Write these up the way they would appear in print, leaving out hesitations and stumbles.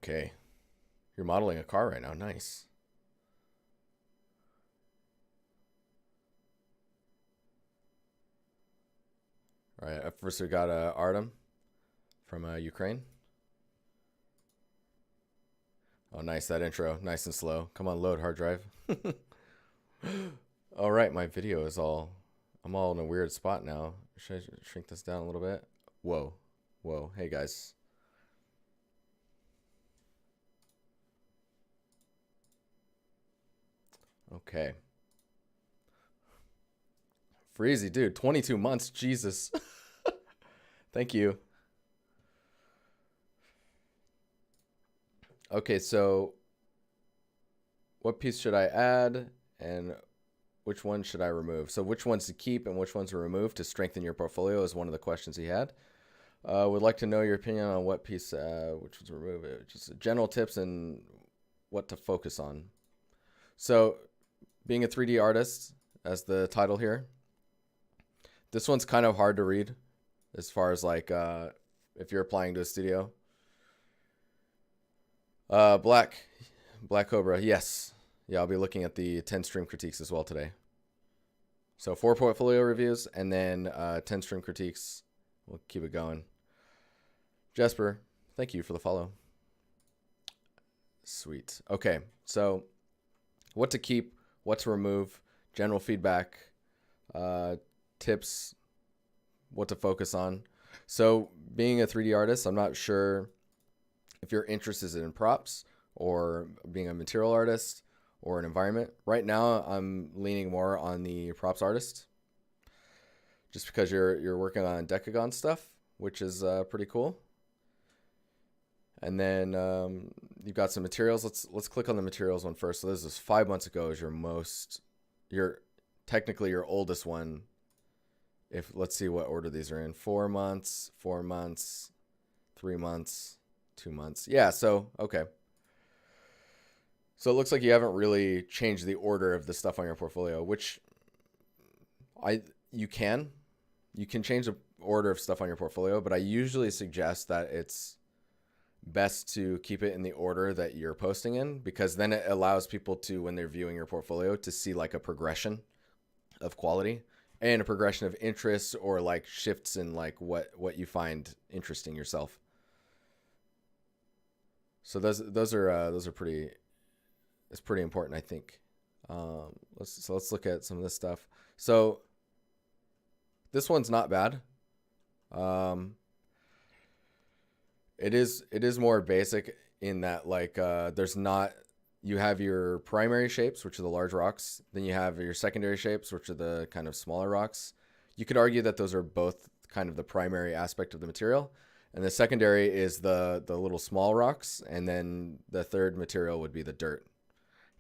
Okay. You're modeling a car right now. Nice. All right. Up first, we got Artem from Ukraine. Oh, nice. That intro. Nice and slow. Come on, load hard drive. All right. My video is all... I'm all in a weird spot now. Should I shrink this down a little bit? Whoa. Whoa. Hey, guys. Okay. Freezy, dude. 22 months. Jesus. Thank you. Okay, so what piece should I add and which one should I remove? So which ones to keep and which ones to remove to strengthen your portfolio is one of the questions he had. Would like to know your opinion on what piece, which ones to remove. Just general tips and what to focus on. So being a 3D artist, as the title here, this one's kind of hard to read as far as like if you're applying to a studio. Black Cobra, yes. Yeah, I'll be looking at the 10 stream critiques as well today. So 4 portfolio reviews and then 10 stream critiques. We'll keep it going. Jesper, thank you for the follow. Sweet. Okay, so what to keep, what to remove, general feedback, tips, what to focus on. So being a 3D artist, I'm not sure if your interest is in props or being a material artist or an environment. Right now, I'm leaning more on the props artist just because you're working on decagon stuff, which is pretty cool. And then you've got some materials. Let's click on the materials one first. So this is 5 months ago is technically your oldest one. Let's see what order these are in. 4 months, 4 months, 3 months, 2 months. Yeah, so, okay. So it looks like you haven't really changed the order of the stuff on your portfolio, which you can change the order of stuff on your portfolio, but I usually suggest that it's best to keep it in the order that you're posting in, because then it allows people to, when they're viewing your portfolio, to see like a progression of quality and a progression of interests or like shifts in like what you find interesting yourself. So those are pretty, it's pretty important, I think. Let's look at some of this stuff. So this one's not bad. It is more basic in that like you have your primary shapes, which are the large rocks. Then you have your secondary shapes, which are the kind of smaller rocks. You could argue that those are both kind of the primary aspect of the material. And the secondary is the little small rocks. And then the third material would be the dirt.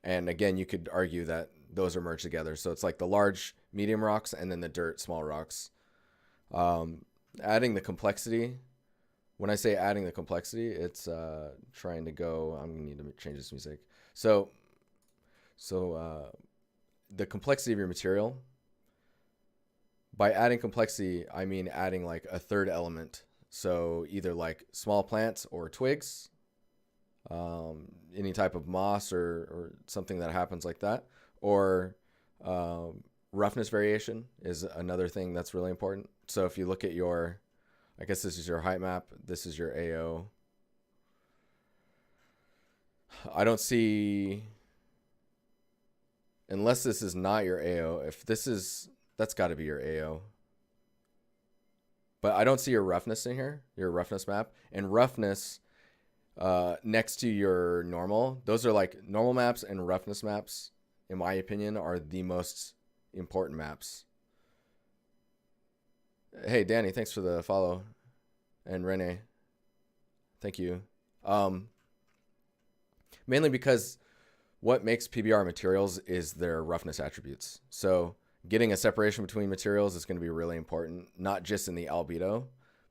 And again, you could argue that those are merged together. So it's like the large, medium rocks and then the dirt, small rocks. Adding the complexity. When I say adding the complexity, it's trying to go, I'm going to need to change this music. So the complexity of your material, by adding complexity, I mean adding like a third element. So either like small plants or twigs, any type of moss or something that happens like that, or roughness variation is another thing that's really important. So if you look at I guess this is your height map, this is your AO. I don't see, unless this is not your AO, that's got to be your AO. But I don't see your roughness in here, your roughness map. And roughness next to your normal, those are like normal maps and roughness maps, in my opinion, are the most important maps. Hey, Danny, thanks for the follow. And Renee, thank you. Mainly because what makes PBR materials is their roughness attributes. So getting a separation between materials is going to be really important, not just in the albedo,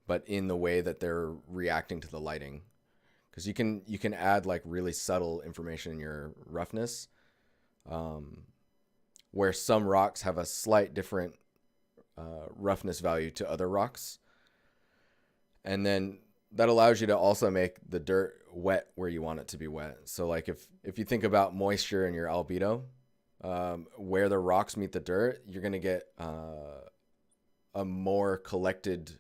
but in the way that they're reacting to the lighting. Because you can add like really subtle information in your roughness, where some rocks have a slight different roughness value to other rocks. And then that allows you to also make the dirt wet where you want it to be wet. So like if you think about moisture in your albedo, where the rocks meet the dirt, you're going to get a more collected,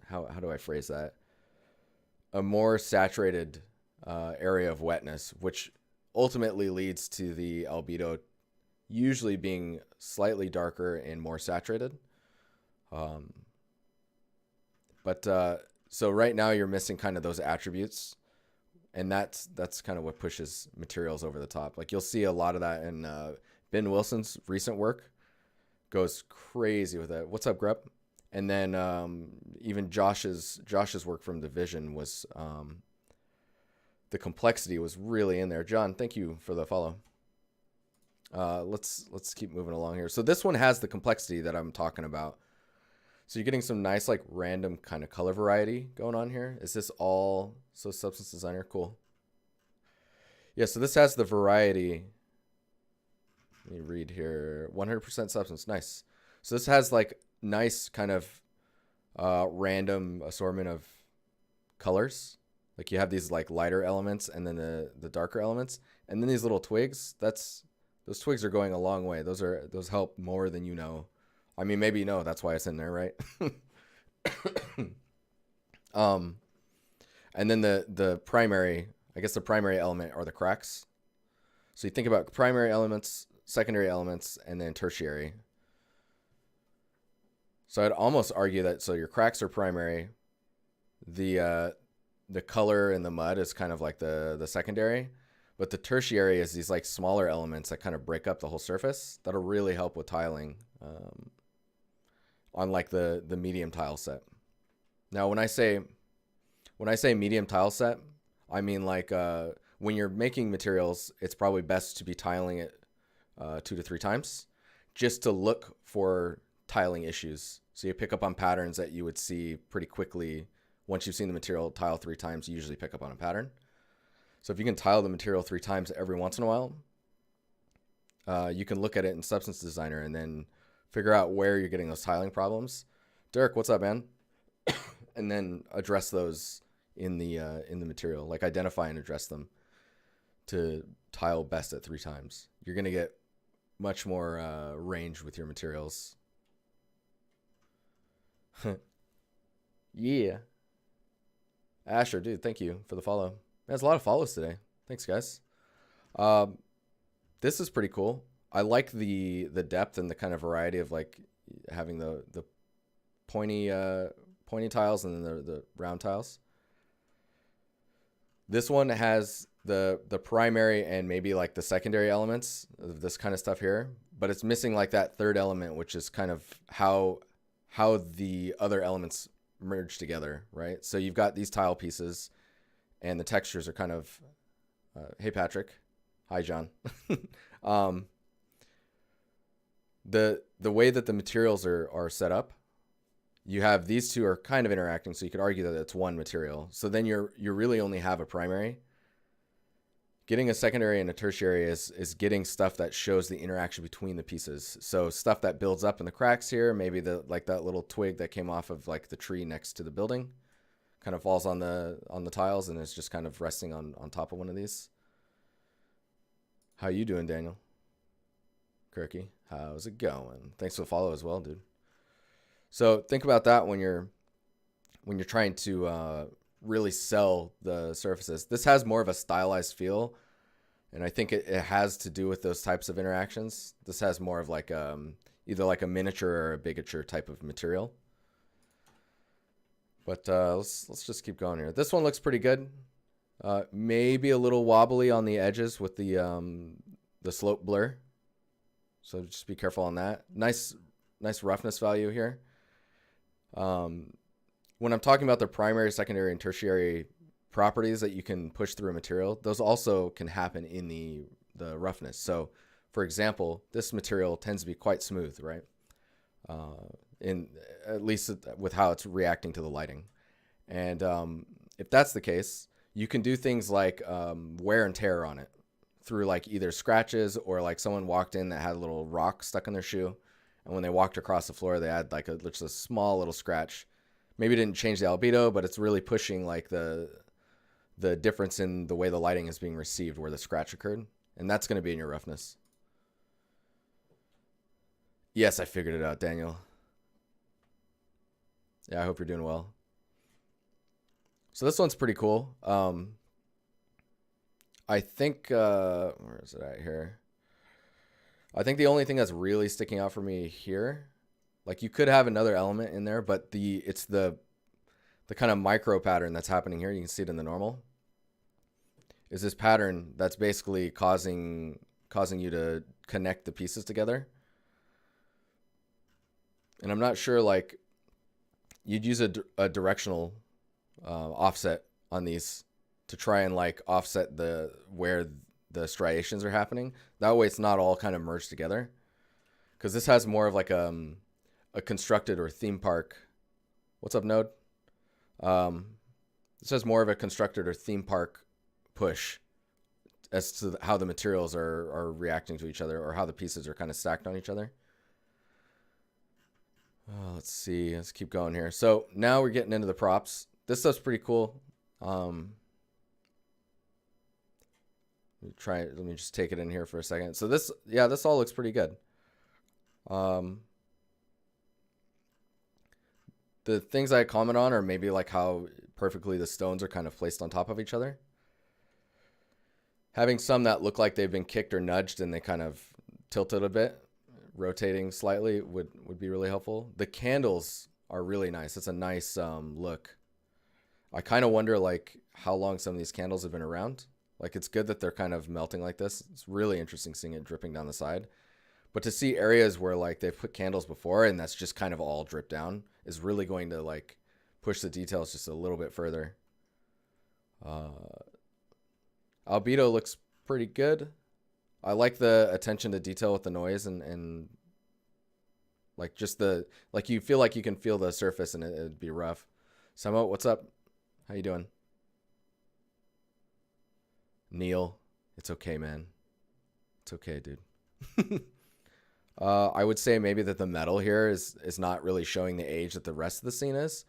how do I phrase that? A more saturated area of wetness, which ultimately leads to the albedo usually being slightly darker and more saturated. So right now you're missing kind of those attributes, and that's kind of what pushes materials over the top. Like you'll see a lot of that in Ben Wilson's recent work. Goes crazy with it. What's up, Grep? And then even Josh's work from Division was the complexity was really in there. John, thank you for the follow. Let's keep moving along here. So this one has the complexity that I'm talking about. So you're getting some nice like random kind of color variety going on here. Is this all so Substance Designer? Cool. Yeah, so this has the variety. Let me read here. 100% substance. Nice. So this has like nice kind of random assortment of colors. Like you have these like lighter elements and then the darker elements, and then these little twigs. Those twigs are going a long way. Those help more than you know. I mean, maybe you know, that's why it's in there, right? And then the primary, I guess the primary element are the cracks. So you think about primary elements, secondary elements, and then tertiary. So I'd almost argue that, so your cracks are primary, the color in the mud is kind of like the secondary, but the tertiary is these like smaller elements that kind of break up the whole surface that'll really help with tiling on like the medium tile set. Now when I say medium tile set, I mean like when you're making materials, it's probably best to be tiling it 2 to 3 times just to look for tiling issues. So you pick up on patterns that you would see pretty quickly. Once you've seen the material tile 3 times, you usually pick up on a pattern. So if you can tile the material 3 times every once in a while, you can look at it in Substance Designer and then figure out where you're getting those tiling problems. Derek, what's up, man? And then address those in the material, like identify and address them to tile best at 3 times. You're going to get much more range with your materials. Yeah. Asher, dude, thank you for the follow. There's a lot of follows today. Thanks, guys. This is pretty cool. I like the depth and the kind of variety of like having the pointy tiles and then the round tiles. This one has the primary and maybe like the secondary elements of this kind of stuff here, but it's missing like that third element, which is kind of how the other elements merge together, right? So you've got these tile pieces and the textures are kind of, hey, Patrick. Hi, John. The way that the materials are set up, you have these two are kind of interacting, so you could argue that it's one material. So then you really only have a primary. Getting a secondary and a tertiary is getting stuff that shows the interaction between the pieces. So stuff that builds up in the cracks here, maybe like that little twig that came off of like the tree next to the building, kind of falls on the tiles and is just kind of resting on top of one of these. How you doing, Daniel? Kirky, how's it going? Thanks for the follow as well, dude. So think about that when you're trying to really sell the surfaces. This has more of a stylized feel, and I think it has to do with those types of interactions. This has more of like either like a miniature or a bigature type of material. But let's just keep going here. This one looks pretty good. Maybe a little wobbly on the edges with the slope blur. So just be careful on that. Nice roughness value here. When I'm talking about the primary, secondary, and tertiary properties that you can push through a material, those also can happen in the roughness. So, for example, this material tends to be quite smooth, right? In at least with how it's reacting to the lighting. And if that's the case, you can do things like wear and tear on it through like either scratches or like someone walked in that had a little rock stuck in their shoe. And when they walked across the floor, they had like just a small little scratch. maybe didn't change the albedo, but it's really pushing like the difference in the way the lighting is being received where the scratch occurred. And that's going to be in your roughness. Yes, I figured it out, Daniel. Yeah, I hope you're doing well. So this one's pretty cool. I think, where is it at here? I think the only thing that's really sticking out for me here, like you could have another element in there, but it's the kind of micro pattern that's happening here. You can see it in the normal. Is this pattern that's basically causing you to connect the pieces together. And I'm not sure, like, you'd use a directional offset on these to try and like offset where the striations are happening. That way it's not all kind of merged together. Because this has more of like a constructed or theme park. What's up, Node? This has more of a constructed or theme park push as to how the materials are reacting to each other, or how the pieces are kind of stacked on each other. Let's see. Let's keep going here. So now we're getting into the props. This stuff's pretty cool. Let me just take it in here for a second. So this all looks pretty good. The things I comment on are maybe like how perfectly the stones are kind of placed on top of each other. Having some that look like they've been kicked or nudged and they kind of tilted a bit, rotating slightly would be really helpful. The candles are really nice. It's a nice look. I kind of wonder like how long some of these candles have been around. Like, it's good that they're kind of melting like this. It's really interesting seeing it dripping down the side. But to see areas where like they've put candles before and that's just kind of all dripped down is really going to like push the details just a little bit further. Albedo looks pretty good. I like the attention to detail with the noise and like just like you feel like you can feel the surface and it'd be rough. Samo, what's up? How you doing? Neil, it's okay, man. It's okay, dude. I would say maybe that the metal here is not really showing the age that the rest of the scene is.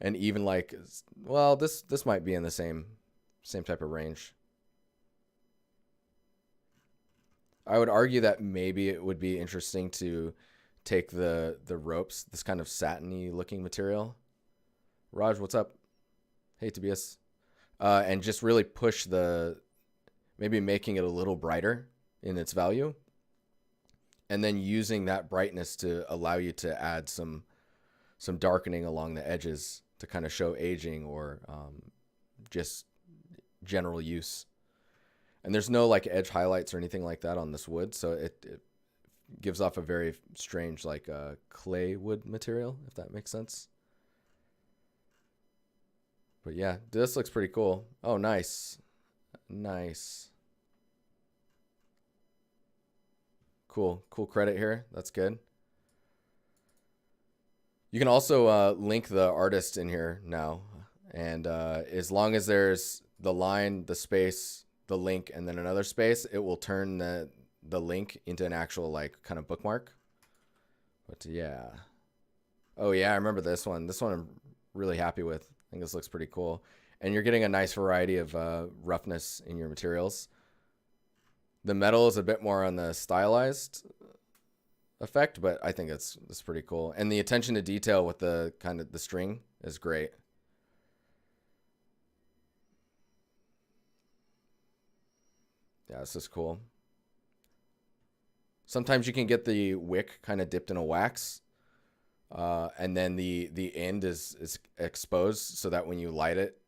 And even like, well, this might be in the same type of range. I would argue that maybe it would be interesting to take the ropes, this kind of satiny looking material. Raj, what's up? Hey, Tobias. And just really push maybe making it a little brighter in its value. And then using that brightness to allow you to add some darkening along the edges to kind of show aging or just general use. And there's no like edge highlights or anything like that on this wood, so it gives off a very strange like clay wood material, if that makes sense. But yeah, this looks pretty cool. Oh, nice. Nice. Cool credit here. That's good. You can also link the artist in here now. And as long as there's the line, the space, the link, and then another space, it will turn the link into an actual like kind of bookmark. But yeah. Oh yeah, I remember this one. This one I'm really happy with. I think this looks pretty cool. And you're getting a nice variety of roughness in your materials. The metal is a bit more on the stylized effect, but I think it's pretty cool. And the attention to detail with the kind of the string is great. Yeah, this is cool. Sometimes you can get the wick kind of dipped in a wax, and then the end is exposed so that when you light it,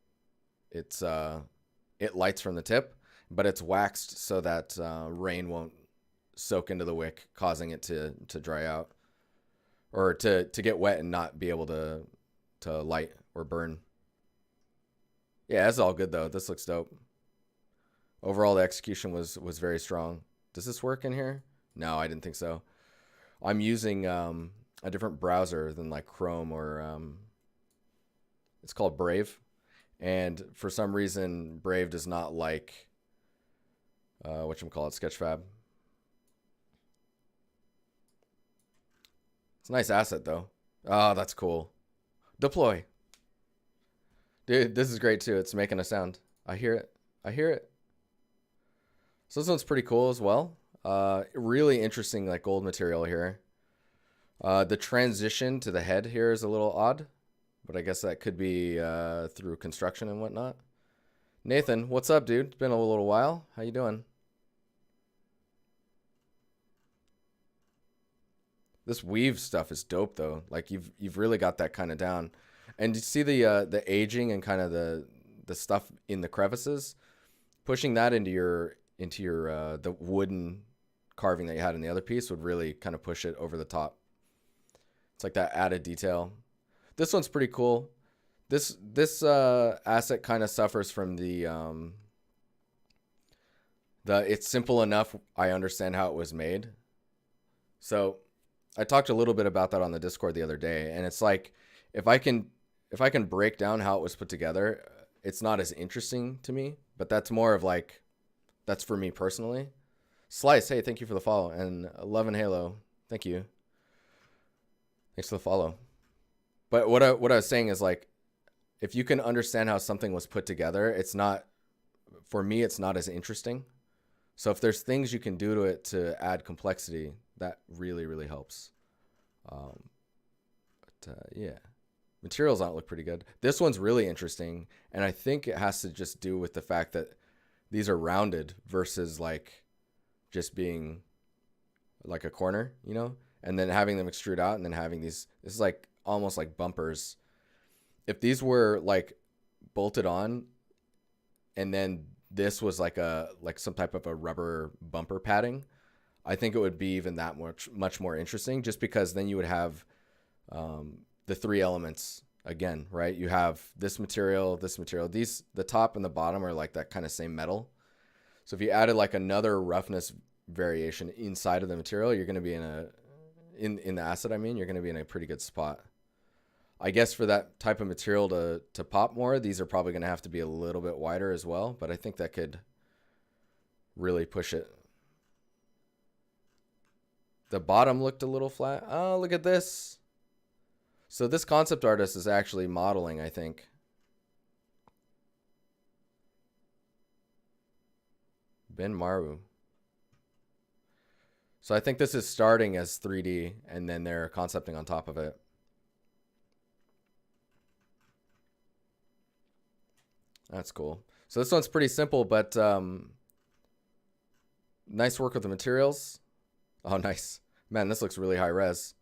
it lights from the tip, but it's waxed so that rain won't soak into the wick, causing it to dry out or to get wet and not be able to light or burn. Yeah, it's all good though. This looks dope. Overall, the execution was very strong. Does this work in here? No, I didn't think so. I'm using a different browser than like Chrome or it's called Brave. And for some reason, Brave does not like whatchamacallit, Sketchfab. It's a nice asset though. Oh, that's cool. Deploy. Dude, this is great too. It's making a sound. I hear it. I hear it. So this one's pretty cool as well. Really interesting, like gold material here. The transition to the head here is a little odd, but I guess that could be through construction and whatnot. Nathan, what's up, dude? It's been a little while. How you doing? This weave stuff is dope though. Like you've really got that kind of down. And you see the aging and kind of the stuff in the crevices, pushing that into your the wooden carving that you had in the other piece would really kind of push it over the top. It's like that added detail. This one's pretty cool. This asset kind of suffers from the it's simple enough. I understand how it was made. So I talked a little bit about that on the Discord the other day, and it's like if I can break down how it was put together, it's not as interesting to me, but that's more of like, that's for me personally. Slice, hey, thank you for the follow. And Love and Halo, thank you. Thanks for the follow. But what I was saying is like, if you can understand how something was put together, it's not, for me, it's not as interesting. So if there's things you can do to it to add complexity, that really, really helps. Yeah. Materials on it look pretty good. This one's really interesting, and I think it has to just do with the fact that these are rounded versus like just being like a corner, you know, and then having them extrude out and then having these, this is like almost like bumpers. If these were like bolted on and then this was like some type of a rubber bumper padding, I think it would be even that much more interesting, just because then you would have the three elements again, right? You have this material, these, the top and the bottom are like that kind of same metal. So if you added like another roughness variation inside of the material, you're going to be in the asset, I mean, you're going to be in a pretty good spot. I guess for that type of material to pop more, these are probably going to have to be a little bit wider as well, but I think that could really push it. The bottom looked a little flat. Oh, look at this. So this concept artist is actually modeling, I think. Ben Maru. So I think this is starting as 3D, and then they're concepting on top of it. That's cool. So this one's pretty simple, but nice work with the materials. Oh, nice. Man, this looks really high res.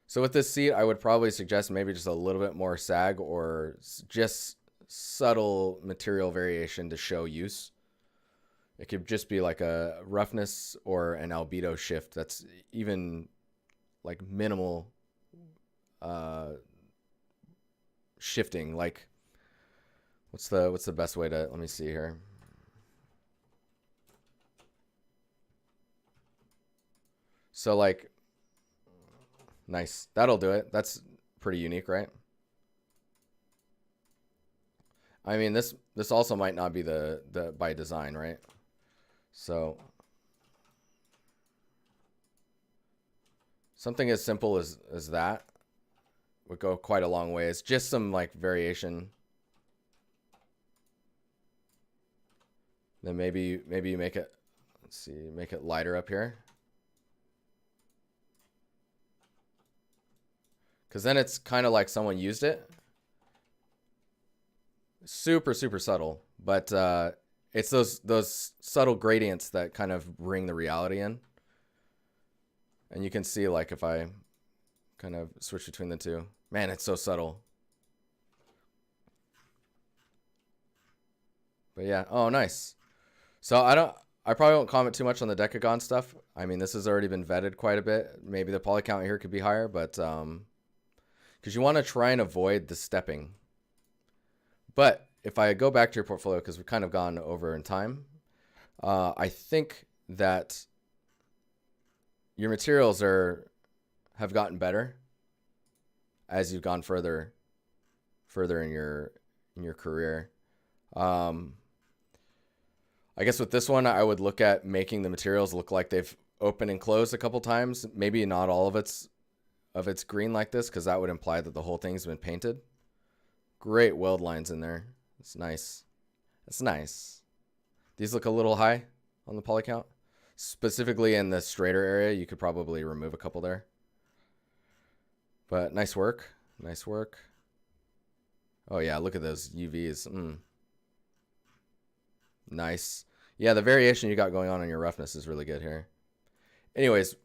So with this seat, I would probably suggest maybe just a little bit more sag or just subtle material variation to show use. It could just be like a roughness or an albedo shift that's even like minimal shifting. Like what's the best way to, let me see here. So like, nice. That'll do it. That's pretty unique, right? I mean, this also might not be the by design, right? So something as simple as that would go quite a long way. It's just some like variation. Then maybe you make it, let's see, make it lighter up here. Because then it's kind of like someone used it. Super, super subtle. But it's those subtle gradients that kind of bring the reality in. And you can see, like, if I kind of switch between the two. Man, it's so subtle. But yeah, oh, nice. So I probably won't comment too much on the Decagon stuff. I mean, this has already been vetted quite a bit. Maybe the poly count here could be higher, but because you want to try and avoid the stepping. But if I go back to your portfolio, because we've kind of gone over in time, I think that your materials have gotten better as you've gone further in your career. I guess with this one, I would look at making the materials look like they've opened and closed a couple times. Maybe not all of it's of its green like this because that would imply that the whole thing's been painted. Great weld lines in there. It's nice. It's nice. These look a little high on the poly count. Specifically in the straighter area, you could probably remove a couple there. But nice work. Nice work. Oh yeah, look at those UVs. Nice. Yeah, the variation you got going on your roughness is really good here. Anyways,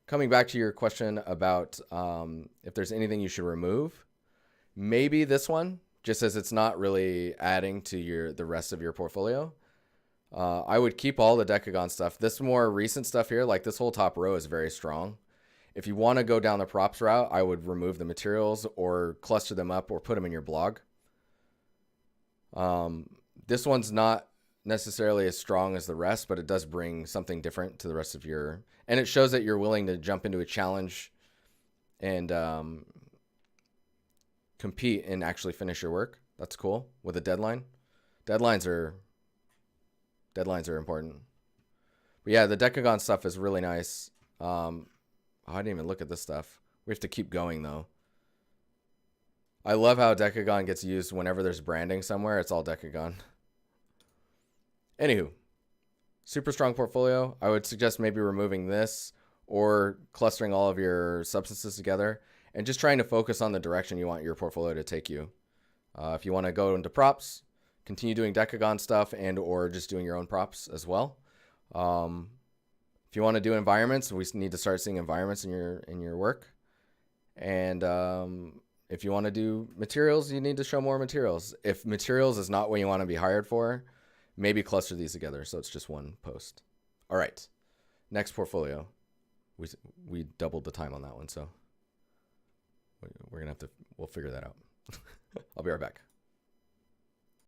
coming back to your question about if there's anything you should remove, maybe this one, just as it's not really adding to the rest of your portfolio. I would keep all the Decagon stuff. This more recent stuff here, like this whole top row is very strong. If you want to go down the props route, I would remove the materials or cluster them up or put them in your blog. This one's not necessarily as strong as the rest, but it does bring something different to the rest of your, and it shows that you're willing to jump into a challenge and compete and actually finish your work. That's cool with a deadline. Deadlines are important. But yeah, the Decagon stuff is really nice. I didn't even look at this stuff. We have to keep going though. I love how Decagon gets used whenever there's branding somewhere. It's all Decagon. Anywho, super strong portfolio. I would suggest maybe removing this or clustering all of your substances together and just trying to focus on the direction you want your portfolio to take you. If you want to go into props, continue doing Decagon stuff and or just doing your own props as well. If you want to do environments, we need to start seeing environments in your work. And if you want to do materials, you need to show more materials. If materials is not what you want to be hired for, maybe cluster these together so it's just one post. All right, next portfolio. We doubled the time on that one, so we'll figure that out. I'll be right back.